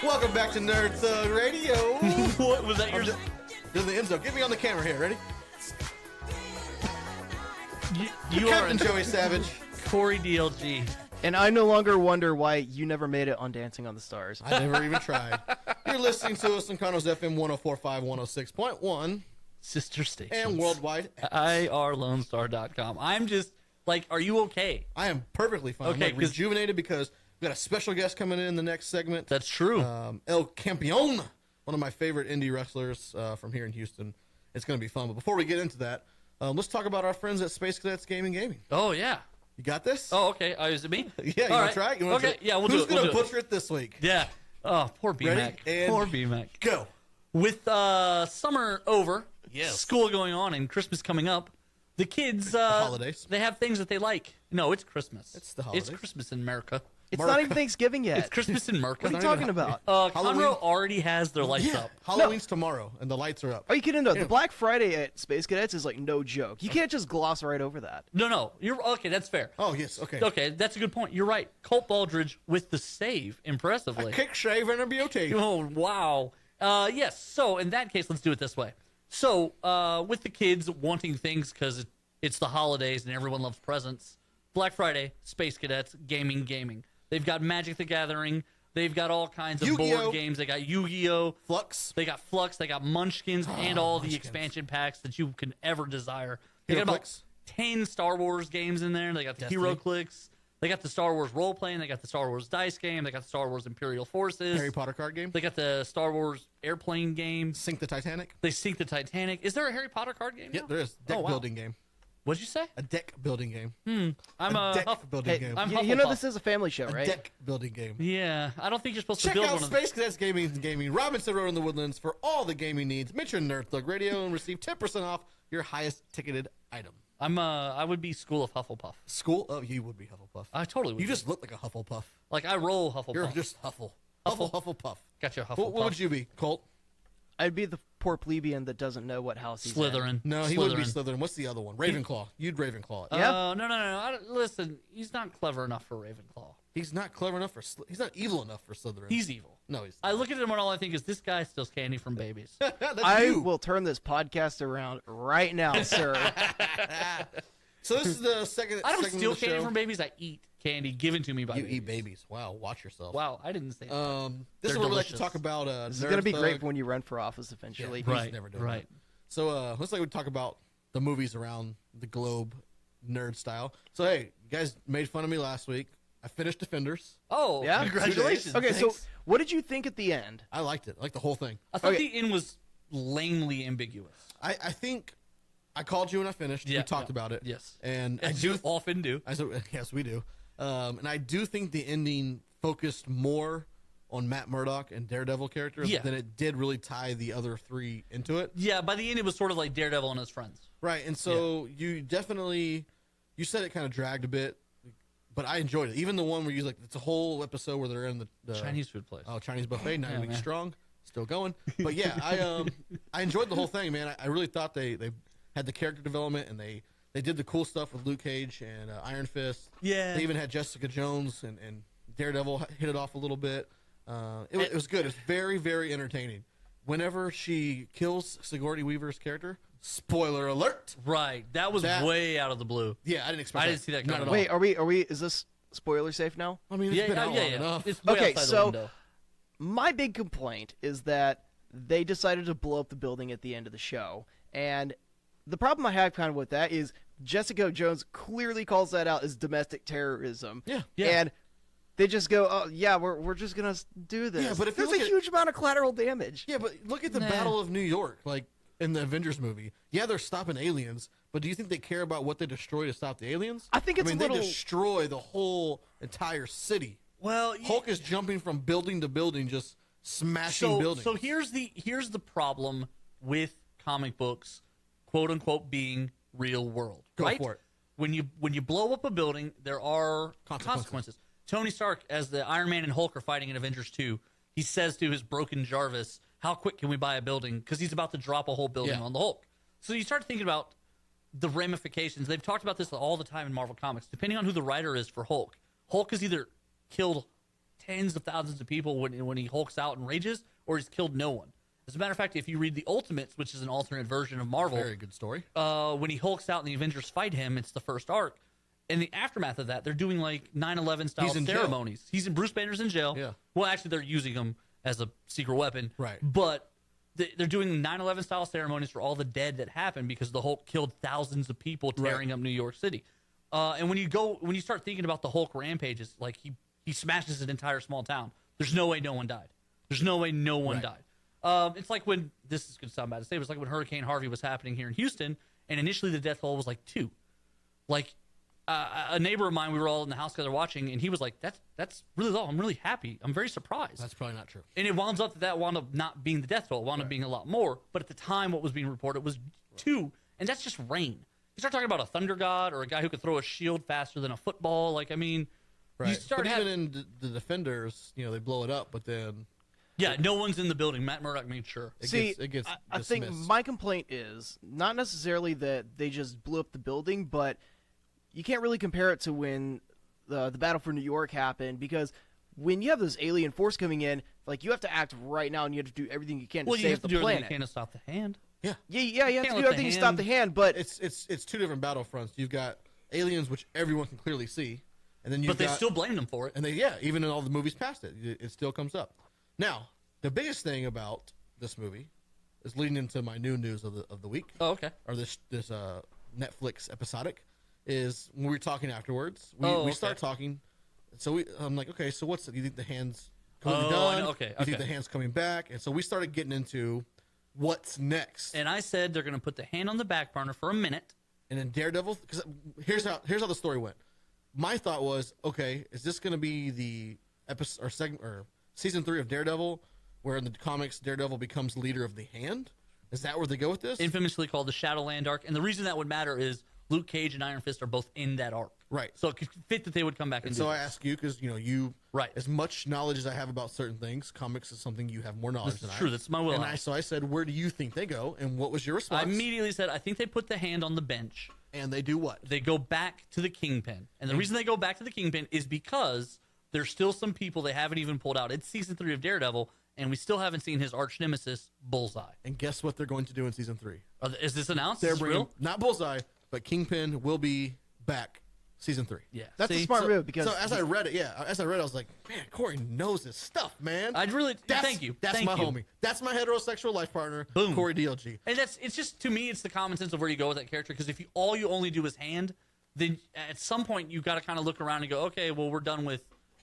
Welcome back to Nerd Thug Radio. What was that? You're in the end zone. Get me on the camera here. Ready? You are Captain Joey Savage. Corey DLG. And I no longer wonder why you never made it on Dancing on the Stars. I never even tried. You're listening to us on Conroe's FM 104.5, 106.1. Sister stations. And worldwide. IRLoneStar.com. I'm just like, are you okay? I am perfectly fine. Okay, I'm like rejuvenated because we got a special guest coming in the next segment. That's true. El Campeon, one of my favorite indie wrestlers from here in Houston. It's going to be fun. But before we get into that, let's talk about our friends at Space Cadets Gaming. Oh, yeah. You got this? Oh, okay. Is it me? Yeah, you want to try it? Okay, yeah, we'll do it. Who's going to butcher it this week? Yeah. Oh, poor B-Mac. Poor B-Mac. Go. With summer over, Yes. school going on, and Christmas coming up, the kids, holidays. They have things that they like. No, it's Christmas. It's the holidays. It's Christmas in America. It's not even Thanksgiving yet. It's Christmas in America. What are you talking about? Halloween? Conroe already has their lights up. Halloween's tomorrow, and the lights are up. Are you kidding? No, the Black Friday at Space Cadets is like no joke. You can't just gloss right over that. No, you're okay. That's fair. Oh, yes, okay. Okay, that's a good point. You're right. Colt Baldridge with the save, impressively. A kick, shave, and a beauty. Oh, wow. Yes, so in that case, let's do it this way. So, with the kids wanting things because it's the holidays and everyone loves presents, Black Friday, Space Cadets, gaming. They've got Magic the Gathering. They've got all kinds of Yu-Gi-Oh! board games. They got Yu-Gi-Oh! Flux. They got Flux. They got Munchkins and all the expansion packs that you can ever desire. They got about HeroClix. 10 Star Wars games in there. They got the Destiny. HeroClix. They got the Star Wars role-playing. They got the Star Wars dice game. They got the Star Wars Imperial Forces. Harry Potter card game. They got the Star Wars airplane game. Sink the Titanic. They sink the Titanic. Is there a Harry Potter card game? Yeah, now? there is. Deck Oh, wow. building game. What'd you say? A deck building game. I'm a deck Huff- building Hey, game. I'm you know Hufflepuff. this is a family show, A right? deck building game. Yeah, I don't think you're supposed Check to build out one of Space Cadets Gaming. Robinson Road in the Woodlands for all the gaming needs. Mention Nerd Thug Radio and receive 10% off your highest ticketed item. I would be School of Hufflepuff. School? Oh, you would be Hufflepuff. I totally would. You just look like a Hufflepuff. like I roll Hufflepuff. You're just Huffle. Hufflepuff. Gotcha, Hufflepuff. What would you be, Colt? I'd be the poor plebeian that doesn't know what house he's in. Slytherin. No, he would be Slytherin. What's the other one? Ravenclaw. You'd Ravenclaw. Yeah. No. Listen, he's not clever enough for Ravenclaw. He's not clever enough for he's not evil enough for Slytherin. He's evil. No, he's I look at him and all I think is this guy steals candy from babies. That's I you. will turn this podcast around right now, sir. So this is the second I don't segment steal of the candy show. from babies. I eat candy given to me by You babies. eat babies. Wow, watch yourself. Wow, I didn't say that. This They're is where we like to delicious. talk about This is Nerd going to be Thug. great for when you run for office eventually. Yeah. right, never doing right. that. So let's like we talk about the movies around the globe, nerd style. So hey, you guys made fun of me last week. I finished Defenders. Oh, Yeah? congratulations. Okay, so Thanks. what did you think at the end? I liked it. I liked the whole thing. I thought Okay. the end was lamely ambiguous. I think I called you when I finished. Yeah, we talked yeah. about it. Yes. And I As do you often do. I said, yes, we do. And I do think the ending focused more on Matt Murdock and Daredevil characters Yeah. than it did really tie the other three into it. Yeah, by the end it was sort of like Daredevil and his friends. Right. And so you said it kind of dragged a bit, but I enjoyed it. Even the one where you it's a whole episode where they're in the Chinese food place. Chinese buffet, 9 weeks man. strong, still going. But yeah, I enjoyed the whole thing, man. I really thought they had the character development and they did the cool stuff with Luke Cage and Iron Fist. Yeah. They even had Jessica Jones and Daredevil hit it off a little bit. It was good. It's very, very entertaining. Whenever she kills Sigourney Weaver's character, spoiler alert. Right. That was That- way out of the blue. Yeah, I didn't expect. I didn't see that Not coming. at all. Wait, are we? Is this spoiler safe now? I mean, it's been out long enough. It's way Okay, outside the so window. my big complaint is that they decided to blow up the building at the end of the show, and the problem I have kind of with that is Jessica Jones clearly calls that out as domestic terrorism. Yeah. And they just go, oh yeah, we're just gonna do this. Yeah, but if you there's look a at- huge amount of collateral damage. Yeah, but look at the Nah. Battle of New York, like in the Avengers movie. Yeah, they're stopping aliens, but do you think they care about what they destroy to stop the aliens? I think it's I mean, a little- they destroy the whole entire city. Well, Hulk is jumping from building to building, just smashing buildings. So here's the problem with comic books, quote unquote, being real world. Go right? for it. When you blow up a building, there are consequences. Tony Stark, as the Iron Man and Hulk are fighting in Avengers 2, he says to his broken Jarvis, "How quick can we buy a building?" Because he's about to drop a whole building Yeah. on the Hulk. So you start thinking about the ramifications. They've talked about this all the time in Marvel Comics. Depending on who the writer is for Hulk, Hulk is either killed tens of thousands of people when he hulks out and rages, or he's killed no one. As a matter of fact, if you read the Ultimates, which is an alternate version of Marvel, Very good story. when he hulks out and the Avengers fight him, it's the first arc. In the aftermath of that, they're doing like 9/11 style ceremonies. Bruce Banner's in jail. Yeah. Well, actually, they're using him as a secret weapon. Right. But they're doing 9/11 style ceremonies for all the dead that happened because the Hulk killed thousands of people tearing up New York City. And when you start thinking about the Hulk rampages, like he smashes an entire small town. There's no way no one died. There's no way no one died. It's like when, this is going to sound bad to say, but it's like when Hurricane Harvey was happening here in Houston, and initially the death toll was like 2. Like, a neighbor of mine, we were all in the house together watching, and he was like, that's really low. I'm really happy. I'm very surprised. That's probably not true. And it wound up not being the death toll. It wound up being a lot more. But at the time, what was being reported was 2, and that's just rain. You start talking about a thunder god or a guy who could throw a shield faster than a football. Like, I mean, you start but even in the Defenders, they blow it up, but then... Yeah, no one's in the building. Matt Murdock made sure. It gets I think my complaint is not necessarily that they just blew up the building, but you can't really compare it to when the Battle for New York happened, because when you have this alien force coming in, like, you have to act right now and you have to do everything you can to save the planet. You have to do everything you can to stop the hand. Yeah. You have to do everything to stop the hand, but it's 2 different battlefronts. You've got aliens, which everyone can clearly see, and then But they still blame them for it. And even in all the movies past it still comes up. Now, the biggest thing about this movie is leading into my new news of the week. Oh, okay. Or this Netflix episodic is when we were talking afterwards. We start talking. So I'm like, okay, so what's it? Do you think the hand's completely done? Okay. You think the hand's coming back? And so we started getting into what's next. And I said they're going to put the hand on the back burner for a minute. And then Daredevil, because here's how the story went. My thought was, okay, is this going to be the episode or segment or season 3 of Daredevil, where in the comics Daredevil becomes leader of the Hand? Is that where they go with this? Infamously called the Shadowland arc. And the reason that would matter is Luke Cage and Iron Fist are both in that arc. Right. So it could fit that they would come back and do so this. I ask you, because you Right. as much knowledge as I have about certain things, comics is something you have more knowledge This than is I. true. That's my will. And so I said, where do you think they go? And what was your response? I immediately said, I think they put the hand on the bench. And they do what? They go back to the Kingpin. And the reason they go back to the Kingpin is because there's still some people they haven't even pulled out. It's season 3 of Daredevil, and we still haven't seen his arch nemesis, Bullseye. And guess what they're going to do in season 3? Is this announced? They're Is this bringing real? not Bullseye, but Kingpin will be back season 3. Yeah. that's See? a smart move, because So as I read it, I was like, man, Corey knows his stuff, man. Thank you. That's Thank my you. homie. That's my heterosexual life partner, Boom. Corey DLG. And it's just, to me, it's the common sense of where you go with that character. Because if you only do is hand, then at some point you got to kind of look around and go, okay, well, we're done with,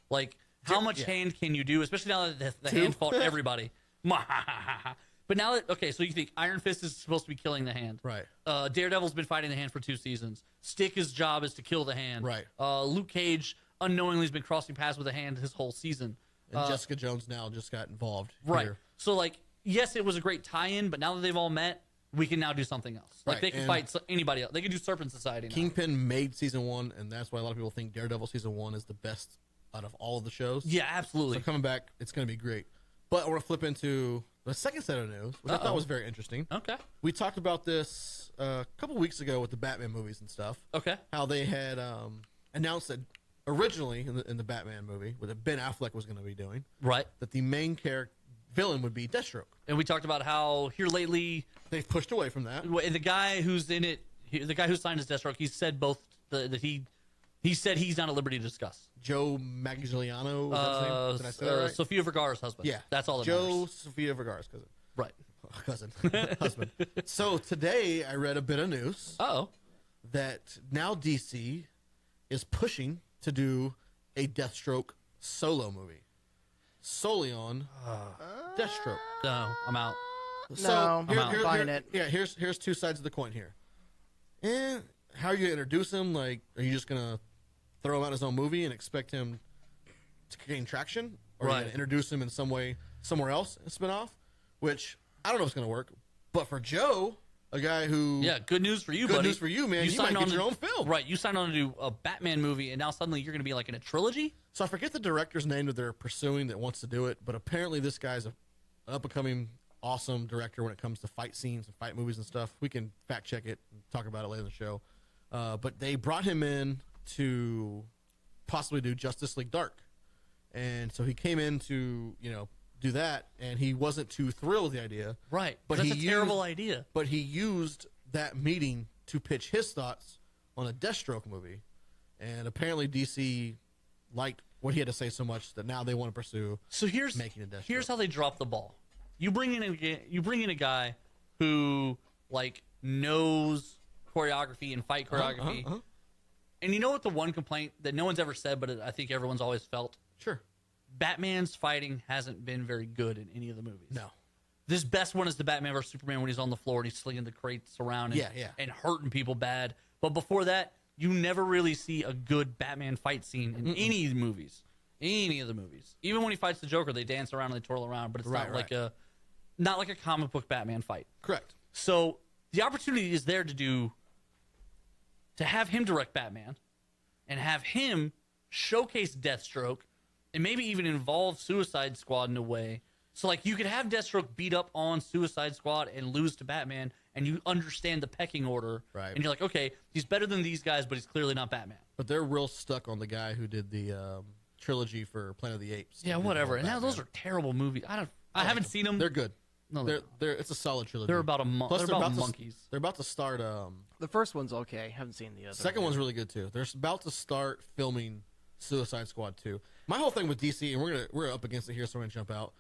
like, how much hand can you do? Especially now that the hand fought everybody. But now that, okay, so you think Iron Fist is supposed to be killing the hand. Right. Daredevil's been fighting the hand for 2 seasons. Stick's job is to kill the hand. Right. Luke Cage unknowingly has been crossing paths with the hand his whole season. And Jessica Jones now just got involved. Right. Here. So, like, yes, it was a great tie-in, but now that they've all met, we can now do something else. Like, Right, they can and fight anybody else. They can do Serpent Society now. Kingpin made season 1, and that's why a lot of people think Daredevil season 1 is the best out of all of the shows. Yeah, absolutely. So coming back, it's going to be great. But I want to flip into the second set of news, which I thought was very interesting. Okay. We talked about this a couple weeks ago with the Batman movies and stuff. Okay. How they had announced that originally in the Batman movie, what Ben Affleck was going to be doing, Right. that the main villain would be Deathstroke. And we talked about how here lately, They've pushed away from that. the guy who's in it, the guy who signed as Deathstroke, he said that he said he's not at liberty to discuss. Joe Magliano, was that his name? Did I say that right? Sofia Vergara's husband. Yeah. That's all that Joe matters. Sofia Vergara's cousin. Right. Cousin. Husband. So today I read a bit of news Uh-oh. that now DC is pushing to do a Deathstroke solo movie. Solely on Deathstroke. No, I'm out. No, I'm not buying it. Yeah, here's 2 sides of the coin here. How are you going to introduce him? Like, are you just going to throw him out his own movie and expect him to gain traction? Or are you going to introduce him in some way somewhere else and spin off? Which, I don't know if it's going to work. But for Joe, a guy who... Yeah, good news for you, buddy. Good news for you, man. You might get your own film. Right, you signed on to do a Batman movie, and now suddenly you're going to be like in a trilogy? So I forget the director's name that they're pursuing that wants to do it, but apparently this guy's an up-and-coming awesome director when it comes to fight scenes and fight movies and stuff. We can fact-check it and talk about it later in the show. But they brought him in to possibly do Justice League Dark. And so he came in to, do that, and he wasn't too thrilled with the idea. Right. But That's a terrible idea. But he used that meeting to pitch his thoughts on a Deathstroke movie. And apparently DC liked what he had to say so much that now they want to pursue making a Deathstroke. Here's how they drop the ball. You bring in a guy who knows choreography and fight choreography. And you know what the one complaint that no one's ever said, but I think everyone's always felt? Sure. Batman's fighting hasn't been very good in any of the movies. No. This best one is the Batman vs Superman when he's on the floor and he's slinging the crates around and hurting people bad. But before that, you never really see a good Batman fight scene in any of the movies. Any of the movies. Even when he fights the Joker, they dance around and they twirl around, but it's not like a comic book Batman fight. Correct. So the opportunity is there to have him direct Batman and have him showcase Deathstroke and maybe even involve Suicide Squad in a way. So, you could have Deathstroke beat up on Suicide Squad and lose to Batman, and you understand the pecking order. Right. And you're like, okay, he's better than these guys, but he's clearly not Batman. But they're real stuck on the guy who did the trilogy for Planet of the Apes. Yeah, whatever. And now those are terrible movies. I haven't seen them. They're good. No, they're it's a solid trilogy. They're about they're about monkeys. They're about to start. The first one's okay. Haven't seen the other. Second one's really good too. They're about to start filming Suicide Squad 2. My whole thing with DC, and we're up against it here, so we're gonna jump out.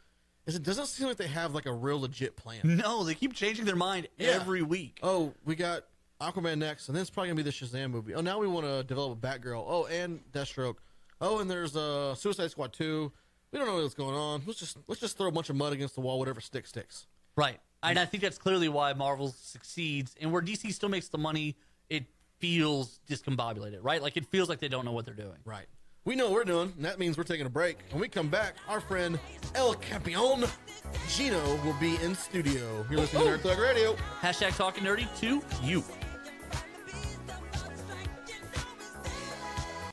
Is it doesn't seem like they have a real legit plan. No, they keep changing their mind every week. Oh, we got Aquaman next, and then it's probably gonna be the Shazam movie. Oh, now we want to develop a Batgirl. Oh, and Deathstroke. Oh, and there's Suicide Squad 2. We don't know what's going on. Let's just throw a bunch of mud against the wall. Whatever sticks. Right. And I think that's clearly why Marvel succeeds. And where DC still makes the money, it feels discombobulated, right? It feels like they don't know what they're doing. Right. We know what we're doing, and that means we're taking a break. When we come back, our friend El Campeon, Gino, will be in studio. You're listening to Nerd Thug Radio. # Talking Nerdy to you.